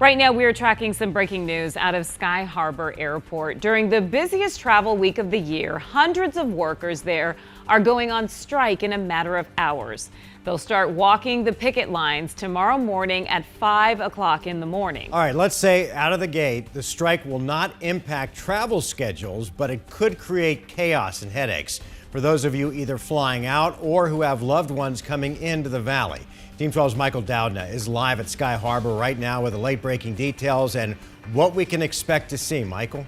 Right now, we are tracking some breaking news out of Sky Harbor Airport. During the busiest travel week of the year, hundreds of workers there are going on strike in a matter of hours. They'll start walking the picket lines tomorrow morning at 5 o'clock in the morning. All right, let's say out of the gate, the strike will not impact travel schedules, but it could create chaos and headaches for those of you either flying out or who have loved ones coming into the valley. Team 12's Michael Dowdna is live at Sky Harbor right now with the late breaking details and what we can expect to see. Michael?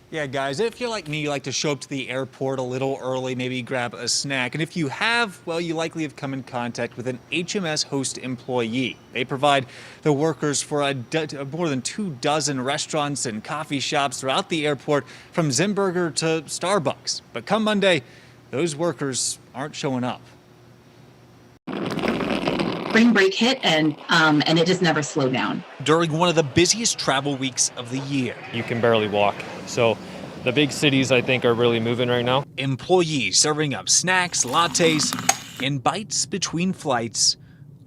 Yeah, guys, if you're like me, you like to show up to the airport a little early, maybe grab a snack. And if you have, well, you likely have come in contact with an HMS Host employee. They provide the workers for more than 24 restaurants and coffee shops throughout the airport, from Zimburger to Starbucks. But come Monday, those workers aren't showing up. Spring break hit and it just never slowed down. During one of the busiest travel weeks of the year. You can barely walk. So the big cities, I think, are really moving right now. Employees serving up snacks, lattes, and bites between flights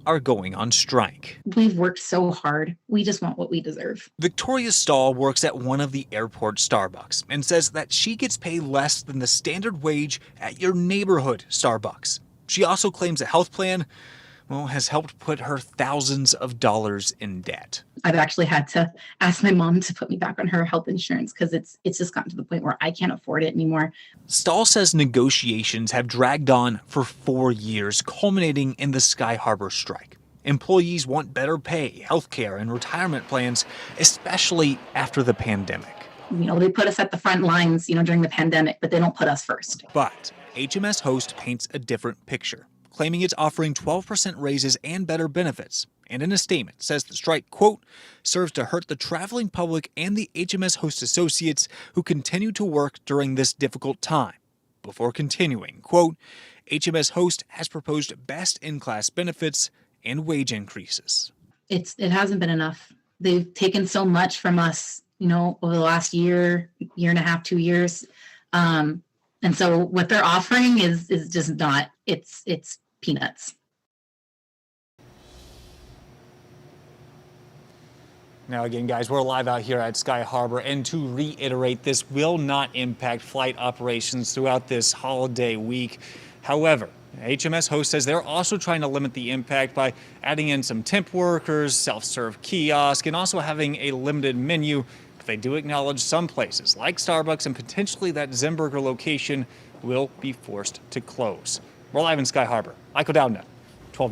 are going on strike. We've worked so hard. We just want what we deserve. Victoria Stahl works at one of the airport Starbucks and says that she gets paid less than the standard wage at your neighborhood Starbucks. She also claims a health plan, well, has helped put her thousands of dollars in debt. I've actually had to ask my mom to put me back on her health insurance because it's just gotten to the point where I can't afford it anymore. Stahl says negotiations have dragged on for 4 years, culminating in the Sky Harbor strike. Employees want better pay, health care, and retirement plans, especially after the pandemic. You know, they put us at the front lines, during the pandemic, but they don't put us first. But HMS Host paints a different picture, claiming it's offering 12% raises and better benefits. And in a statement says the strike, quote, serves to hurt the traveling public and the HMS Host associates who continue to work during this difficult time. Before continuing, quote, HMS Host has proposed best-in-class benefits and wage increases. It hasn't been enough. They've taken so much from us, over the last year and a half, 2 years. And so what they're offering is just not, it's peanuts. Now again, guys, we're live out here at Sky Harbor, and to reiterate, this will not impact flight operations throughout this holiday week. However, HMS Host says they're also trying to limit the impact by adding in some temp workers, self-serve kiosk, and also having a limited menu. But they do acknowledge some places like Starbucks and potentially that Zimburger location will be forced to close. We're live in Sky Harbor. Michael Dowdna, 12 News.